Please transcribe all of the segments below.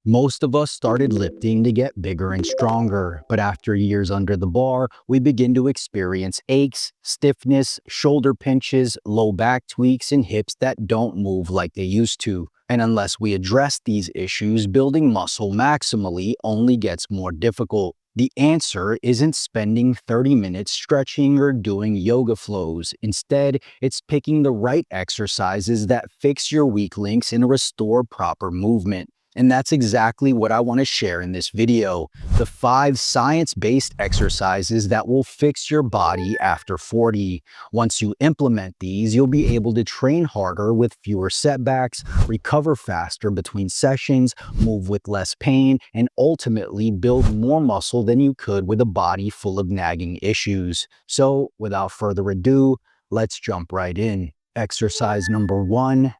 Most of us started lifting to get bigger and stronger, but after years under the bar, we begin to experience aches, stiffness, shoulder pinches, low back tweaks, and hips that don't move like they used to. And unless we address these issues, building muscle maximally only gets more difficult. The answer isn't spending 30 minutes stretching or doing yoga flows. Instead, it's picking the right exercises that fix your weak links and restore proper movement. And that's exactly what I want to share in this video. The 5 science-based exercises that will fix your body after 40. Once you implement these, you'll be able to train harder with fewer setbacks, recover faster between sessions, move with less pain, and ultimately build more muscle than you could with a body full of nagging issues. So, without further ado, let's jump right in. Exercise number 1,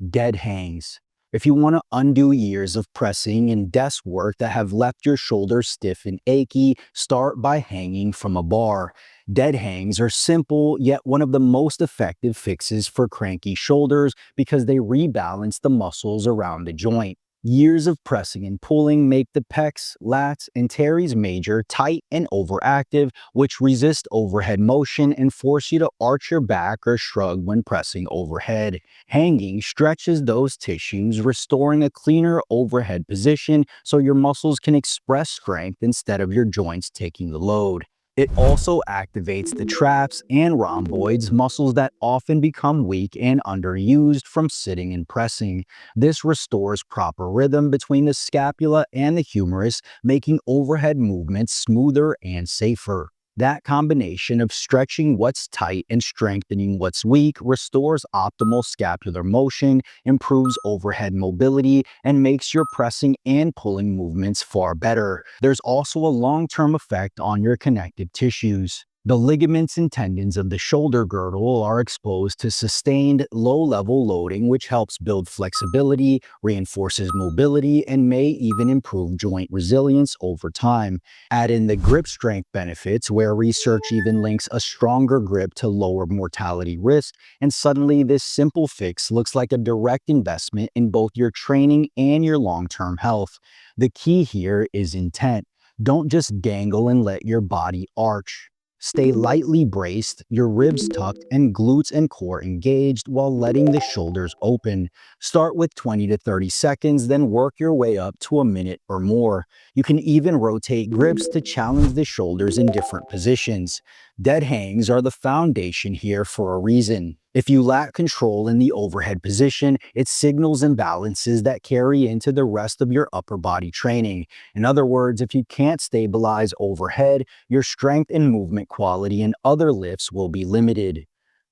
dead hangs. If you want to undo years of pressing and desk work that have left your shoulders stiff and achy, start by hanging from a bar. Dead hangs are simple, yet one of the most effective fixes for cranky shoulders because they rebalance the muscles around the joint. Years of pressing and pulling make the pecs, lats, and teres major tight and overactive, which resist overhead motion and force you to arch your back or shrug when pressing overhead. Hanging stretches those tissues, restoring a cleaner overhead position so your muscles can express strength instead of your joints taking the load. It also activates the traps and rhomboids, muscles that often become weak and underused from sitting and pressing. This restores proper rhythm between the scapula and the humerus, making overhead movements smoother and safer. That combination of stretching what's tight and strengthening what's weak restores optimal scapular motion, improves overhead mobility, and makes your pressing and pulling movements far better. There's also a long-term effect on your connective tissues. The ligaments and tendons of the shoulder girdle are exposed to sustained low-level loading, which helps build flexibility, reinforces mobility, and may even improve joint resilience over time. Add in the grip strength benefits, where research even links a stronger grip to lower mortality risk, and suddenly this simple fix looks like a direct investment in both your training and your long-term health. The key here is intent. Don't just dangle and let your body arch. Stay lightly braced, your ribs tucked, and glutes and core engaged while letting the shoulders open. Start with 20 to 30 seconds, then work your way up to a minute or more. You can even rotate grips to challenge the shoulders in different positions. Dead hangs are the foundation here for a reason. If you lack control in the overhead position, it signals imbalances that carry into the rest of your upper body training. In other words, if you can't stabilize overhead, your strength and movement quality in other lifts will be limited.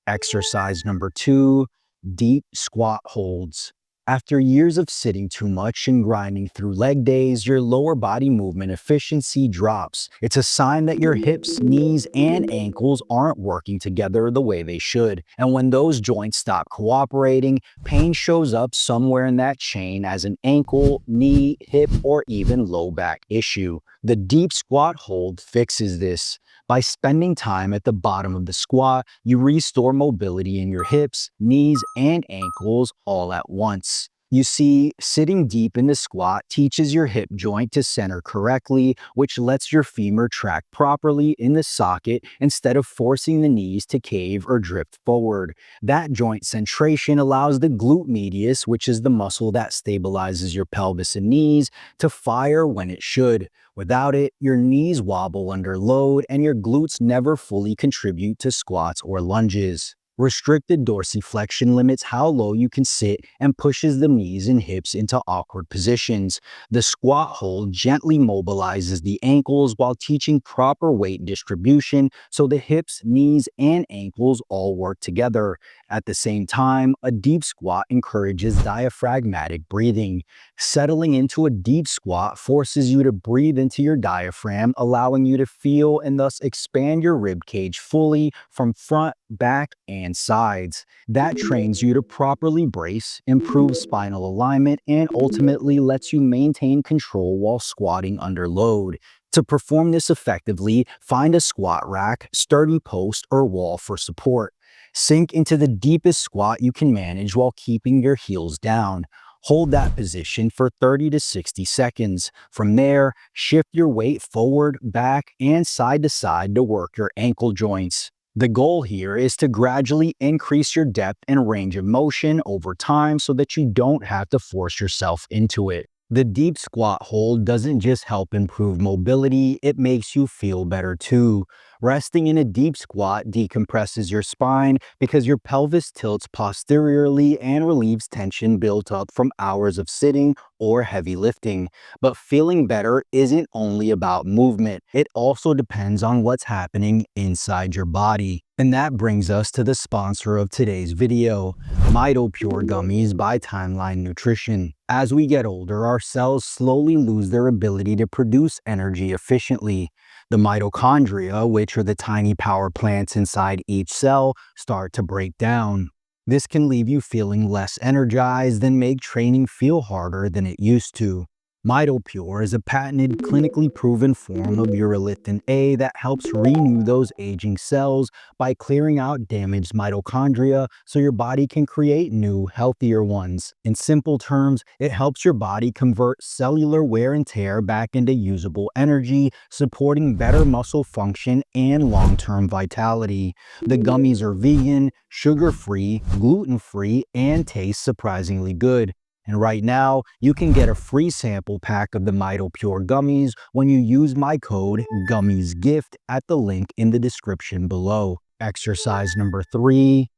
Exercise number 2, deep squat holds. After years of sitting too much and grinding through leg days, your lower body movement efficiency drops. It's a sign that your hips, knees, and ankles aren't working together the way they should. And when those joints stop cooperating, pain shows up somewhere in that chain as an ankle, knee, hip, or even low back issue. The deep squat hold fixes this. By spending time at the bottom of the squat, you restore mobility in your hips, knees, and ankles all at once. You see, sitting deep in the squat teaches your hip joint to center correctly, which lets your femur track properly in the socket instead of forcing the knees to cave or drift forward. That joint centration allows the glute medius, which is the muscle that stabilizes your pelvis and knees, to fire when it should. Without it, your knees wobble under load and your glutes never fully contribute to squats or lunges. Restricted dorsiflexion limits how low you can sit and pushes the knees and hips into awkward positions. The squat hold gently mobilizes the ankles while teaching proper weight distribution so the hips, knees, and ankles all work together. At the same time, a deep squat encourages diaphragmatic breathing. Settling into a deep squat forces you to breathe into your diaphragm, allowing you to feel and thus expand your rib cage fully from front, back, and sides. That trains you to properly brace, improve spinal alignment, and ultimately lets you maintain control while squatting under load. To perform this effectively, find a squat rack, sturdy post, or wall for support. Sink into the deepest squat you can manage while keeping your heels down. Hold that position for 30 to 60 seconds. From there, shift your weight forward, back, and side to side to work your ankle joints. The goal here is to gradually increase your depth and range of motion over time so that you don't have to force yourself into it. The deep squat hold doesn't just help improve mobility, it makes you feel better too. Resting in a deep squat decompresses your spine because your pelvis tilts posteriorly and relieves tension built up from hours of sitting or heavy lifting. But feeling better isn't only about movement, it also depends on what's happening inside your body. And that brings us to the sponsor of today's video, MitoPure Gummies by Timeline Nutrition. As we get older, our cells slowly lose their ability to produce energy efficiently. The mitochondria, which are the tiny power plants inside each cell, start to break down. This can leave you feeling less energized and make training feel harder than it used to. MitoPure is a patented, clinically proven form of urolithin A that helps renew those aging cells by clearing out damaged mitochondria so your body can create new, healthier ones. In simple terms, it helps your body convert cellular wear and tear back into usable energy, supporting better muscle function and long-term vitality. The gummies are vegan, sugar-free, gluten-free, and taste surprisingly good. And right now, you can get a free sample pack of the MitoPure gummies when you use my code GUMMIESGIFT at the link in the description below. Exercise number 3,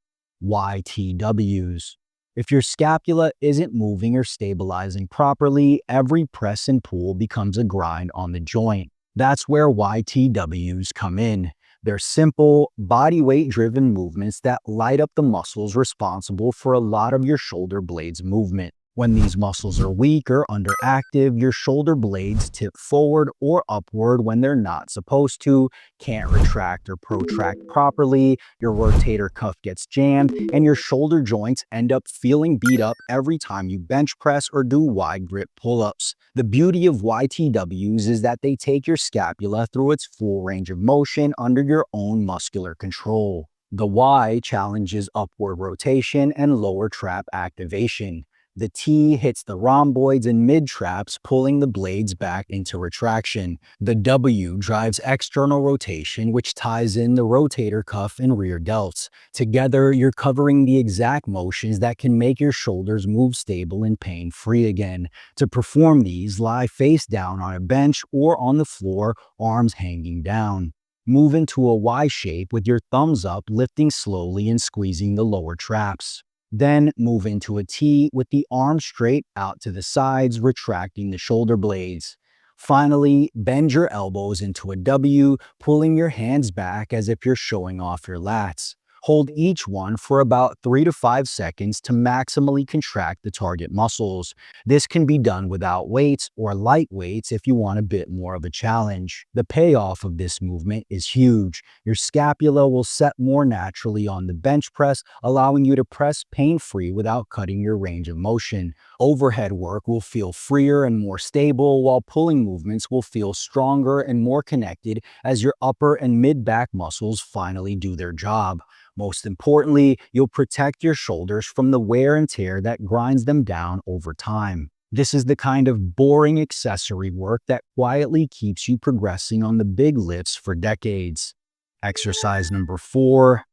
YTWs. If your scapula isn't moving or stabilizing properly, every press and pull becomes a grind on the joint. That's where YTWs come in. They're simple, body weight driven movements that light up the muscles responsible for a lot of your shoulder blades movement. When these muscles are weak or underactive, your shoulder blades tip forward or upward when they're not supposed to, can't retract or protract properly, your rotator cuff gets jammed, and your shoulder joints end up feeling beat up every time you bench press or do wide grip pull-ups. The beauty of YTWs is that they take your scapula through its full range of motion under your own muscular control. The Y challenges upward rotation and lower trap activation. The T hits the rhomboids and mid-traps, pulling the blades back into retraction. The W drives external rotation, which ties in the rotator cuff and rear delts. Together, you're covering the exact motions that can make your shoulders move stable and pain-free again. To perform these, lie face down on a bench or on the floor, arms hanging down. Move into a Y shape with your thumbs up, lifting slowly and squeezing the lower traps. Then move into a T with the arms straight out to the sides, retracting the shoulder blades. Finally, bend your elbows into a W, pulling your hands back as if you're showing off your lats. Hold each one for about 3 to 5 seconds to maximally contract the target muscles. This can be done without weights or light weights if you want a bit more of a challenge. The payoff of this movement is huge. Your scapula will set more naturally on the bench press, allowing you to press pain-free without cutting your range of motion. Overhead work will feel freer and more stable, while pulling movements will feel stronger and more connected as your upper and mid-back muscles finally do their job. Most importantly, you'll protect your shoulders from the wear and tear that grinds them down over time. This is the kind of boring accessory work that quietly keeps you progressing on the big lifts for decades. Exercise number 4,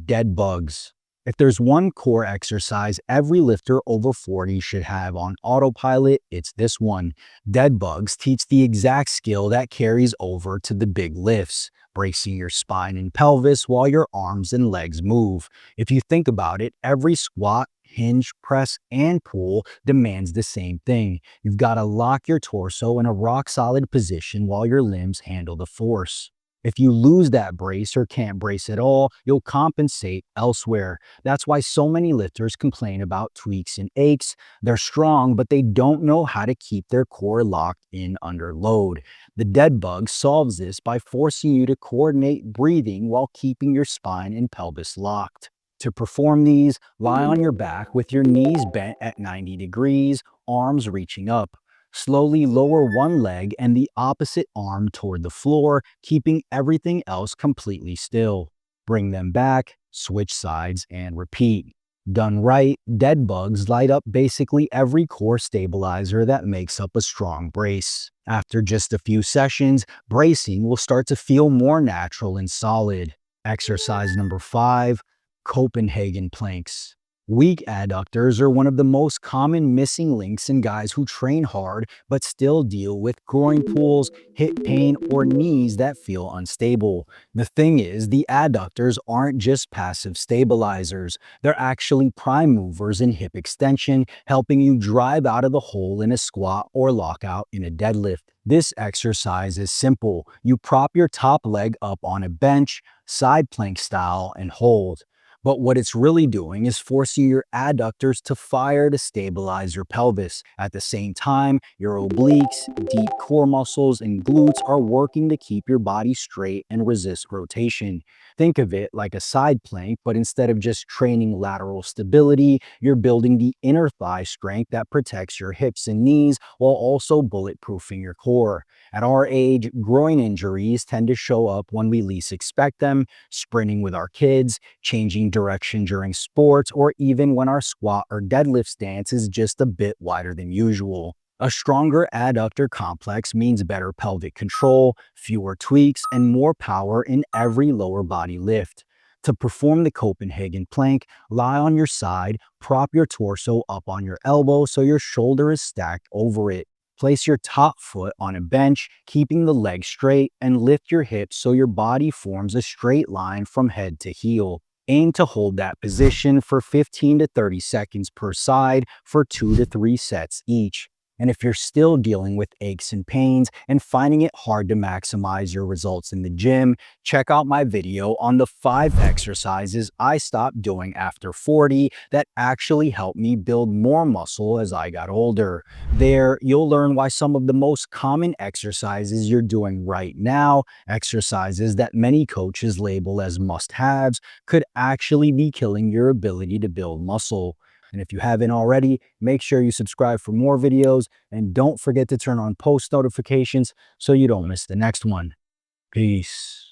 dead bugs. If there's one core exercise every lifter over 40 should have on autopilot, it's this one. Dead bugs teach the exact skill that carries over to the big lifts, bracing your spine and pelvis while your arms and legs move. If you think about it, every squat, hinge, press, and pull demands the same thing. You've got to lock your torso in a rock-solid position while your limbs handle the force. If you lose that brace or can't brace at all, you'll compensate elsewhere. That's why so many lifters complain about tweaks and aches. They're strong, but they don't know how to keep their core locked in under load. The dead bug solves this by forcing you to coordinate breathing while keeping your spine and pelvis locked. To perform these, lie on your back with your knees bent at 90 degrees, arms reaching up. Slowly lower one leg and the opposite arm toward the floor, keeping everything else completely still. Bring them back, switch sides, and repeat. Done right, dead bugs light up basically every core stabilizer that makes up a strong brace. After just a few sessions, bracing will start to feel more natural and solid. Exercise number 5, Copenhagen planks. Weak adductors are one of the most common missing links in guys who train hard but still deal with groin pulls, hip pain, or knees that feel unstable. The thing is, the adductors aren't just passive stabilizers. They're actually prime movers in hip extension, helping you drive out of the hole in a squat or lockout in a deadlift. This exercise is simple. You prop your top leg up on a bench, side plank style, and hold. But what it's really doing is forcing your adductors to fire to stabilize your pelvis. At the same time, your obliques, deep core muscles, and glutes are working to keep your body straight and resist rotation. Think of it like a side plank, but instead of just training lateral stability, you're building the inner thigh strength that protects your hips and knees while also bulletproofing your core. At our age, groin injuries tend to show up when we least expect them, sprinting with our kids, changing direction during sports, or even when our squat or deadlift stance is just a bit wider than usual. A stronger adductor complex means better pelvic control, fewer tweaks, and more power in every lower body lift. To perform the Copenhagen plank, lie on your side, prop your torso up on your elbow so your shoulder is stacked over it. Place your top foot on a bench, keeping the leg straight, and lift your hips so your body forms a straight line from head to heel. Aim to hold that position for 15 to 30 seconds per side for 2 to 3 sets each. And if you're still dealing with aches and pains and finding it hard to maximize your results in the gym, check out my video on the 5 exercises I stopped doing after 40 that actually helped me build more muscle as I got older. There, you'll learn why some of the most common exercises you're doing right now, exercises that many coaches label as must-haves, could actually be killing your ability to build muscle. And if you haven't already, make sure you subscribe for more videos and don't forget to turn on post notifications so you don't miss the next one. Peace.